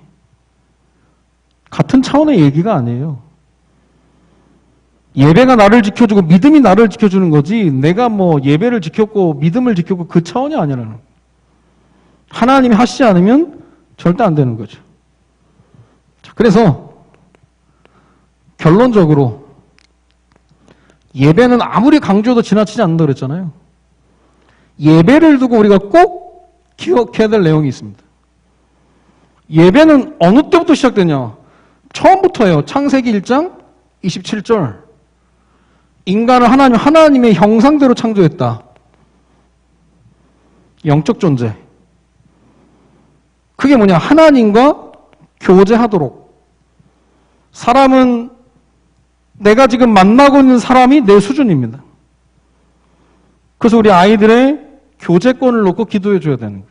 같은 차원의 얘기가 아니에요. 예배가 나를 지켜주고 믿음이 나를 지켜주는 거지 내가 뭐 예배를 지켰고 믿음을 지켰고 그 차원이 아니라는 거예요. 하나님이 하시지 않으면 절대 안 되는 거죠. 자, 그래서 결론적으로 예배는 아무리 강조해도 지나치지 않는다 그랬잖아요. 예배를 두고 우리가 꼭 기억해야 될 내용이 있습니다. 예배는 어느 때부터 시작되냐? 처음부터예요. 창세기 1장 27절. 인간을 하나님의 형상대로 창조했다. 영적 존재. 그게 뭐냐? 하나님과 교제하도록. 사람은 내가 지금 만나고 있는 사람이 내 수준입니다. 그래서 우리 아이들의 교제권을 놓고 기도해 줘야 되는 거예요.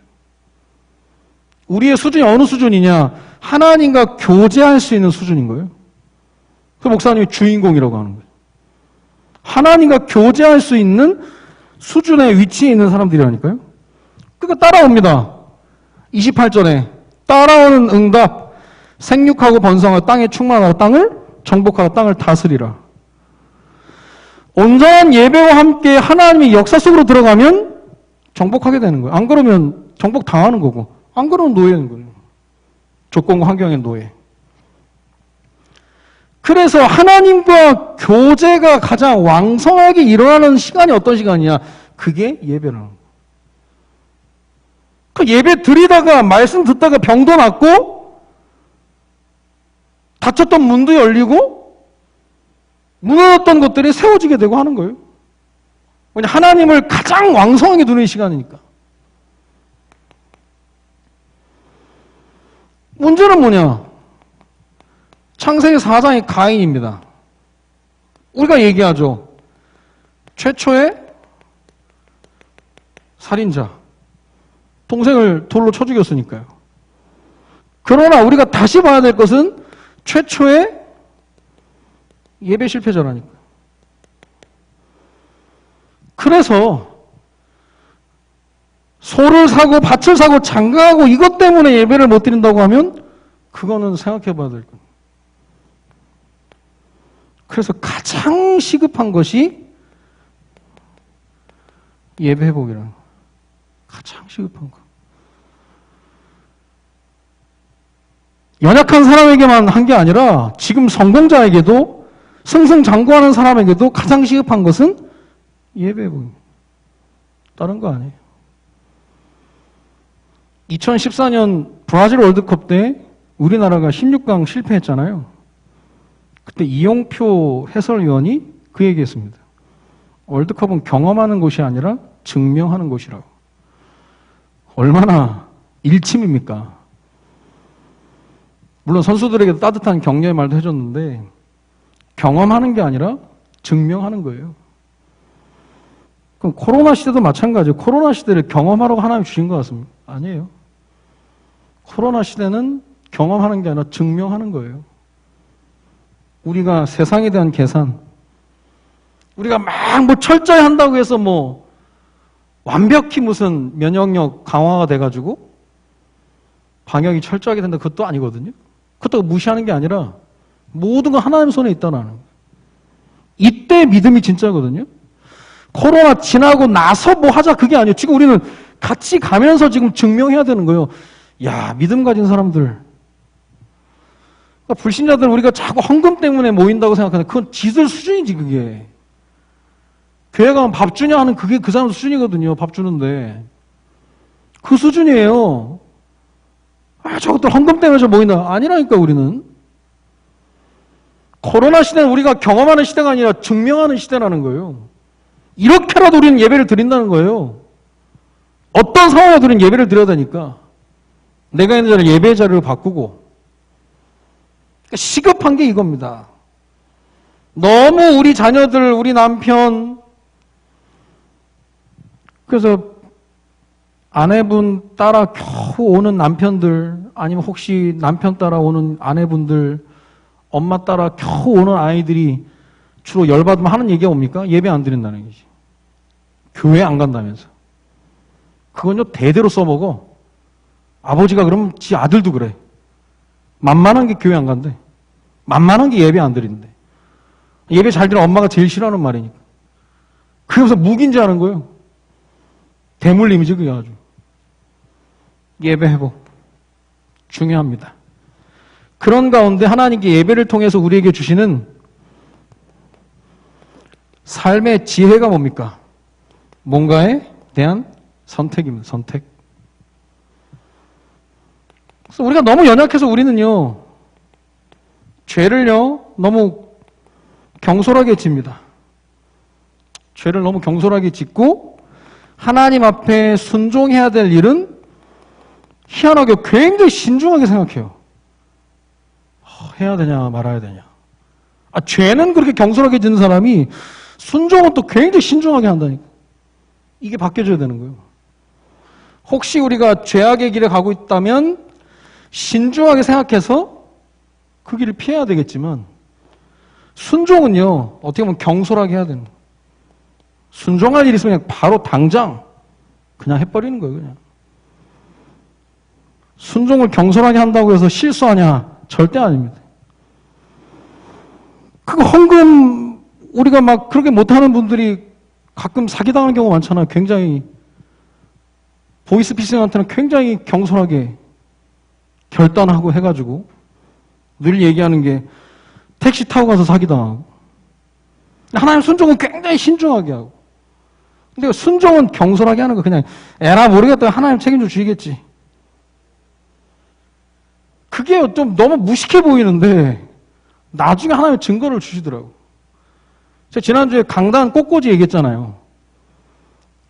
우리의 수준이 어느 수준이냐? 하나님과 교제할 수 있는 수준인 거예요. 그 목사님이 주인공이라고 하는 거예요. 하나님과 교제할 수 있는 수준의 위치에 있는 사람들이라니까요. 그러니까 따라옵니다. 28절에 따라오는 응답, 생육하고 번성하고 땅에 충만하고 땅을 정복하고 땅을 다스리라. 온전한 예배와 함께 하나님의 역사 속으로 들어가면 정복하게 되는 거예요. 안 그러면 정복 당하는 거고, 안 그러면 노예는 거예요. 조건과 환경의 노예. 그래서 하나님과 교제가 가장 왕성하게 일어나는 시간이 어떤 시간이냐? 그게 예배라는 거예요. 그 예배 드리다가 말씀 듣다가 병도 낫고 닫혔던 문도 열리고 무너졌던 것들이 세워지게 되고 하는 거예요. 왜냐, 하나님을 가장 왕성하게 누리는 시간이니까. 문제는 뭐냐? 창세기 4장의 가인입니다. 우리가 얘기하죠. 최초의 살인자. 동생을 돌로 쳐 죽였으니까요. 그러나 우리가 다시 봐야 될 것은 최초의 예배 실패자라니까. 그래서 소를 사고 밭을 사고 장가하고 이것 때문에 예배를 못 드린다고 하면 그거는 생각해 봐야 될 거예요. 그래서 가장 시급한 것이 예배 회복이라는 거예요. 가장 시급한 거. 연약한 사람에게만 한 게 아니라 지금 성공자에게도 승승장구하는 사람에게도 가장 시급한 것은 예배 회복입니다. 다른 거 아니에요. 2014년 브라질 월드컵 때 우리나라가 16강 실패했잖아요. 그때 이용표 해설위원이 그 얘기했습니다. 월드컵은 경험하는 것이 아니라 증명하는 것이라고. 얼마나 일침입니까? 물론 선수들에게도 따뜻한 격려의 말도 해줬는데 경험하는 게 아니라 증명하는 거예요. 그럼 코로나 시대도 마찬가지예요. 코로나 시대를 경험하라고 하나님 주신 것 같습니다. 아니에요. 코로나 시대는 경험하는 게 아니라 증명하는 거예요. 우리가 세상에 대한 계산, 우리가 막 뭐 철저히 한다고 해서 뭐 완벽히 무슨 면역력 강화가 돼가지고 방역이 철저하게 된다, 그것도 아니거든요. 그것도 무시하는 게 아니라 모든 건 하나님 손에 있다는 거예요. 이때 믿음이 진짜거든요. 코로나 지나고 나서 뭐 하자 그게 아니에요. 지금 우리는 같이 가면서 지금 증명해야 되는 거예요. 야, 믿음 가진 사람들. 그러니까 불신자들 우리가 자꾸 헌금 때문에 모인다고 생각하는데 그건 지들 수준이지 그게. 교회 가면 밥 주냐 하는 그게 그 사람 수준이거든요. 밥 주는데. 그 수준이에요. 아, 저것들 헌금 때문에 저 모인다. 아니라니까 우리는. 코로나 시대는 우리가 경험하는 시대가 아니라 증명하는 시대라는 거예요. 이렇게라도 우리는 예배를 드린다는 거예요. 어떤 상황에도 우리는 예배를 드려야 되니까. 내가 있는 자리를 예배 자리로 바꾸고. 그러니까 시급한 게 이겁니다. 너무 우리 자녀들, 우리 남편, 그래서 아내분 따라 겨우 오는 남편들, 아니면 혹시 남편 따라 오는 아내분들, 엄마 따라 겨우 오는 아이들이 주로 열받으면 하는 얘기가 뭡니까? 예배 안 드린다는 얘기지. 교회 안 간다면서. 그건요, 대대로 써먹어. 아버지가 그러면 지 아들도 그래. 만만한 게 교회 안 간대. 만만한 게 예배 안 드린대. 예배 잘 드리는 엄마가 제일 싫어하는 말이니까. 그러면서 묵인지하는 거예요. 대물림이죠, 그게 아주. 예배 회복. 중요합니다. 그런 가운데 하나님께 예배를 통해서 우리에게 주시는 삶의 지혜가 뭡니까? 뭔가에 대한 선택입니다. 선택. 그래서 우리가 너무 연약해서 우리는요, 죄를요, 너무 경솔하게 집니다. 죄를 너무 경솔하게 짓고 하나님 앞에 순종해야 될 일은 희한하게 굉장히 신중하게 생각해요. 해야 되냐 말아야 되냐. 아, 죄는 그렇게 경솔하게 짓는 사람이 순종은 또 굉장히 신중하게 한다니까. 이게 바뀌어져야 되는 거예요. 혹시 우리가 죄악의 길에 가고 있다면 신중하게 생각해서 그 길을 피해야 되겠지만 순종은요, 어떻게 보면 경솔하게 해야 되는 거예요. 순종할 일이 있으면 그냥 바로 당장 그냥 해버리는 거예요, 그냥. 순종을 경솔하게 한다고 해서 실수하냐? 절대 아닙니다. 그거 헌금 우리가 막 그렇게 못하는 분들이 가끔 사기당하는 경우 많잖아요. 굉장히 보이스피싱한테는 굉장히 경솔하게 결단하고 해가지고 늘 얘기하는 게 택시 타고 가서 사기당하고 하나님 순종은 굉장히 신중하게 하고 근데 순종은 경솔하게 하는 거 그냥 에라 모르겠다 하나님 책임져 주시겠지. 그게 좀 너무 무식해 보이는데 나중에 하나님 증거를 주시더라고. 제가 지난주에 강단 꽃꽂이 얘기했잖아요.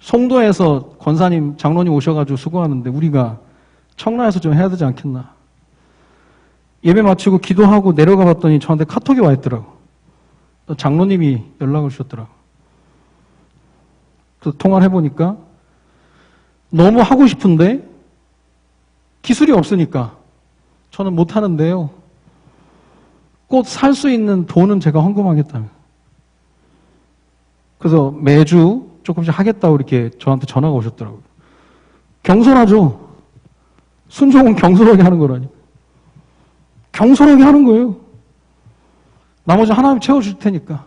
송도에서 권사님, 장로님 오셔가지고 수고하는데 우리가 청라에서 좀 해야 되지 않겠나. 예배 마치고 기도하고 내려가 봤더니 저한테 카톡이 와 있더라고. 장로님이 연락을 주셨더라고. 그래서 통화를 해보니까 너무 하고 싶은데 기술이 없으니까 저는 못하는데요. 꽃 살 수 있는 돈은 제가 헌금하겠다며. 그래서 매주 조금씩 하겠다고 이렇게 저한테 전화가 오셨더라고요. 경솔하죠. 순종은 경솔하게 하는 거라니. 경솔하게 하는 거예요. 나머지 하나님 채워줄 테니까.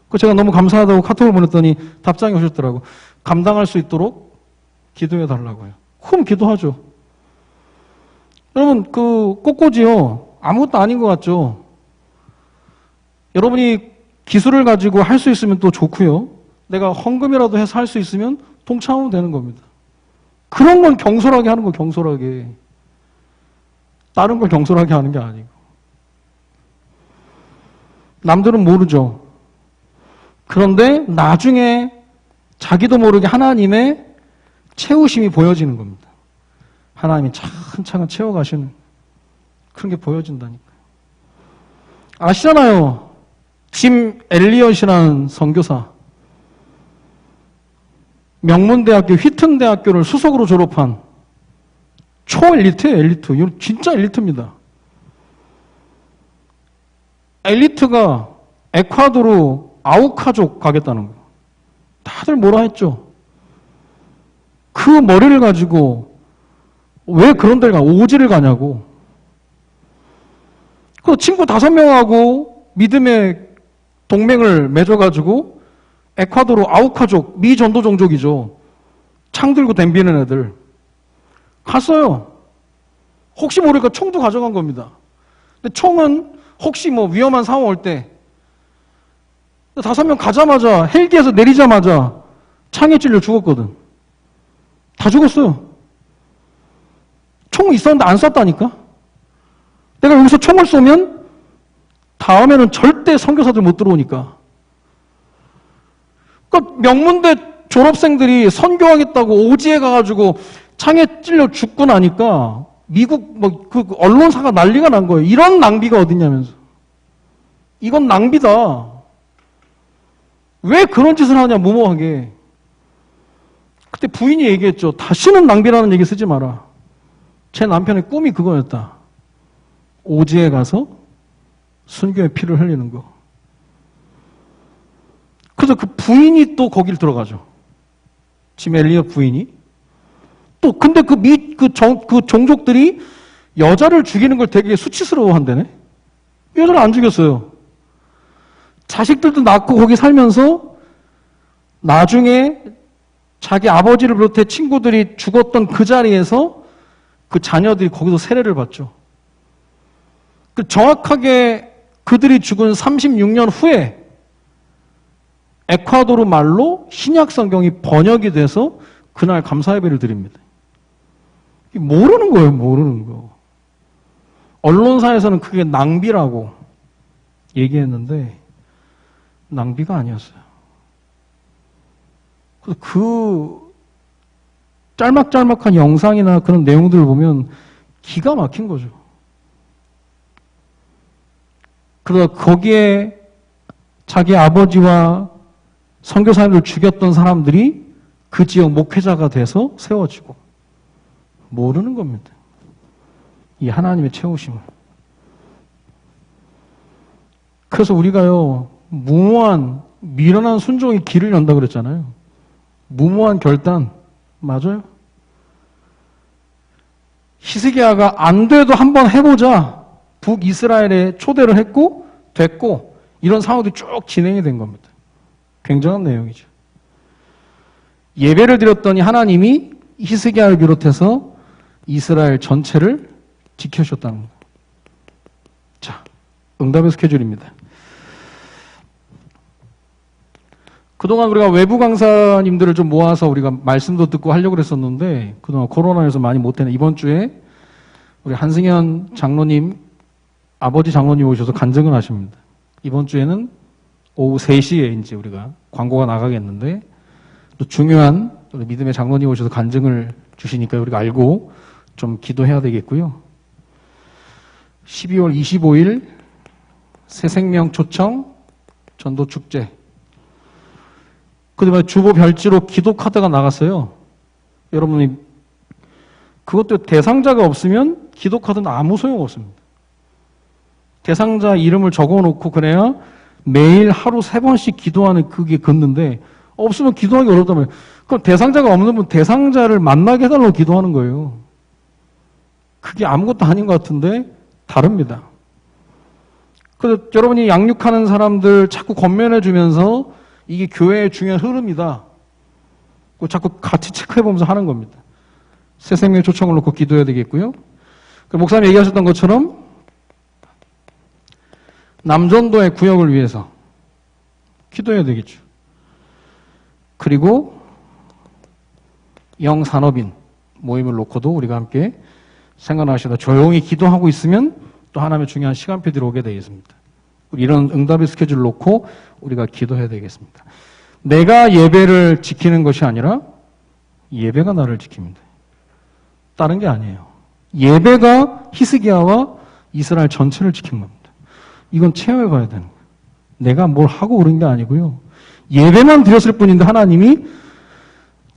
그 제가 너무 감사하다고 카톡을 보냈더니 답장이 오셨더라고. 감당할 수 있도록 기도해 달라고요. 그럼 기도하죠. 여러분 그 꽃꽂이요 아무것도 아닌 것 같죠. 여러분이 기술을 가지고 할 수 있으면 또 좋고요. 내가 헌금이라도 해서 할 수 있으면 동참하면 되는 겁니다. 그런 건 경솔하게 하는 거 경솔하게. 다른 걸 경솔하게 하는 게 아니고. 남들은 모르죠. 그런데 나중에 자기도 모르게 하나님의 채우심이 보여지는 겁니다. 하나님이 차근차근 채워가시는 그런 게 보여진다니까요. 아시잖아요. 짐 엘리엇이라는 선교사. 명문대학교 휘튼대학교를 수석으로 졸업한 초엘리트예요. 엘리트. 이거 진짜 엘리트입니다. 엘리트가 에콰도르 아우카족 가겠다는 거예요. 다들 뭐라 했죠. 그 머리를 가지고 왜 그런 데를 가? 오지를 가냐고. 그 친구 5명하고 믿음의 동맹을 맺어가지고 에콰도르 아우카족, 미 전도 종족이죠. 창 들고 덤비는 애들. 갔어요. 혹시 모르니까 총도 가져간 겁니다. 근데 총은 혹시 뭐 위험한 상황 올 때 5명 가자마자 헬기에서 내리자마자 창에 찔려 죽었거든. 다 죽었어요. 총 있었는데 안 쐈다니까? 내가 여기서 총을 쏘면 다음에는 절대 선교사들 못 들어오니까. 그러니까 명문대 졸업생들이 선교하겠다고 오지에 가가지고 창에 찔려 죽고 나니까 미국 뭐 그 언론사가 난리가 난 거예요. 이런 낭비가 어딨냐면서. 이건 낭비다. 왜 그런 짓을 하냐 무모하게. 그때 부인이 얘기했죠. 다시는 낭비라는 얘기 쓰지 마라. 제 남편의 꿈이 그거였다. 오지에 가서 순교의 피를 흘리는 거. 그래서 그 부인이 또 거길 들어가죠. 짐 엘리엇 부인이. 또 근데 그 종족들이 여자를 죽이는 걸 되게 수치스러워 한다네. 여자를 안 죽였어요. 자식들도 낳고 거기 살면서 나중에 자기 아버지를 비롯해 친구들이 죽었던 그 자리에서 그 자녀들이 거기서 세례를 받죠. 그 정확하게 그들이 죽은 36년 후에 에콰도르 말로 신약 성경이 번역이 돼서 그날 감사 예배를 드립니다. 모르는 거예요, 모르는 거. 언론사에서는 그게 낭비라고 얘기했는데 낭비가 아니었어요. 그래서 그 짤막짤막한 영상이나 그런 내용들을 보면 기가 막힌 거죠. 그러다 거기에 자기 아버지와 선교사님을 죽였던 사람들이 그 지역 목회자가 돼서 세워지고 모르는 겁니다. 이 하나님의 채우심을. 그래서 우리가요 무모한 미련한 순종이 길을 연다 그랬잖아요. 무모한 결단 맞아요. 히스기야가 안 돼도 한번 해보자 북이스라엘에 초대를 했고 됐고 이런 상황도 쭉 진행이 된 겁니다. 굉장한 내용이죠. 예배를 드렸더니 하나님이 히스기야를 비롯해서 이스라엘 전체를 지켜주셨다는 거예요. 자, 응답의 스케줄입니다. 그동안 우리가 외부 강사님들을 좀 모아서 우리가 말씀도 듣고 하려고 그랬었는데 그동안 코로나에서 많이 못했네. 이번 주에 우리 한승현 장로님, 아버지 장로님 오셔서 간증을 하십니다. 이번 주에는 오후 3시에 이제 우리가 광고가 나가겠는데 또 중요한 우리 믿음의 장로님 오셔서 간증을 주시니까 우리가 알고 좀 기도해야 되겠고요. 12월 25일 새생명 초청 전도축제. 그다음에 주보 별지로 기도 카드가 나갔어요. 여러분이 그것도 대상자가 없으면 기도 카드는 아무 소용 없습니다. 대상자 이름을 적어놓고 그래야 매일 하루 3번씩 기도하는 그게 걷는데 없으면 기도하기 어렵다면 그럼 대상자가 없는 분 대상자를 만나게 해달라고 기도하는 거예요. 그게 아무것도 아닌 것 같은데 다릅니다. 그래서 여러분이 양육하는 사람들 자꾸 권면해 주면서 이게 교회의 중요한 흐름이다. 자꾸 같이 체크해보면서 하는 겁니다. 새생명 초청을 놓고 기도해야 되겠고요. 목사님 얘기하셨던 것처럼 남전도의 구역을 위해서 기도해야 되겠죠. 그리고 영산업인 모임을 놓고도 우리가 함께 생각하시다 조용히 기도하고 있으면 또 하나님의 중요한 시간표들이 오게 되어 있습니다. 이런 응답의 스케줄을 놓고 우리가 기도해야 되겠습니다. 내가 예배를 지키는 것이 아니라 예배가 나를 지킵니다. 다른 게 아니에요. 예배가 히스기야와 이스라엘 전체를 지킨 겁니다. 이건 체험해 봐야 되는 거예요. 내가 뭘 하고 그런 게 아니고요. 예배만 드렸을 뿐인데 하나님이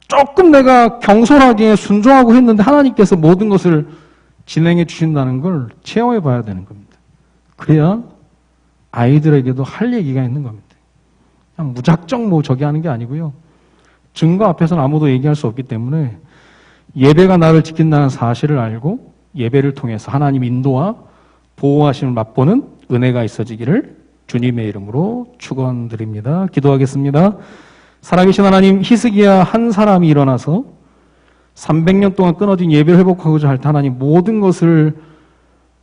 조금 내가 경솔하게 순종하고 했는데 하나님께서 모든 것을 진행해 주신다는 걸 체험해 봐야 되는 겁니다. 그래야 아이들에게도 할 얘기가 있는 겁니다. 그냥 무작정 저기 하는 게 아니고요. 증거 앞에서는 아무도 얘기할 수 없기 때문에 예배가 나를 지킨다는 사실을 알고 예배를 통해서 하나님 인도와 보호하심을 맛보는 은혜가 있어지기를 주님의 이름으로 축원드립니다. 기도하겠습니다. 살아계신 하나님, 히스기야 한 사람이 일어나서 300년 동안 끊어진 예배를 회복하고자 할 때 하나님 모든 것을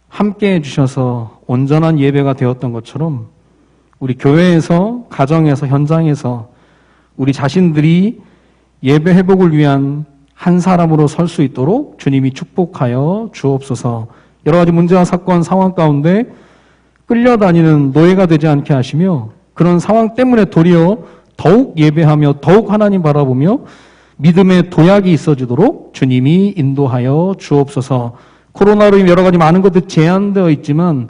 함께 해주셔서 온전한 예배가 되었던 것처럼 우리 교회에서, 가정에서, 현장에서 우리 자신들이 예배 회복을 위한 한 사람으로 설 수 있도록 주님이 축복하여 주옵소서. 여러 가지 문제와 사건, 상황 가운데 끌려다니는 노예가 되지 않게 하시며 그런 상황 때문에 도리어 더욱 예배하며 더욱 하나님 바라보며 믿음의 도약이 있어지도록 주님이 인도하여 주옵소서. 코로나로 인해 여러 가지 많은 것들이 제한되어 있지만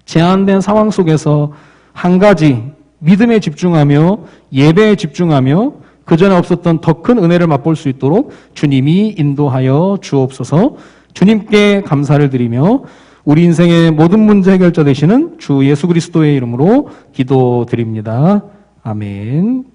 제한된 상황 속에서 한 가지 믿음에 집중하며 예배에 집중하며 그전에 없었던 더 큰 은혜를 맛볼 수 있도록 주님이 인도하여 주옵소서. 주님께 감사를 드리며 우리 인생의 모든 문제 해결자 되시는 주 예수 그리스도의 이름으로 기도드립니다. 아멘.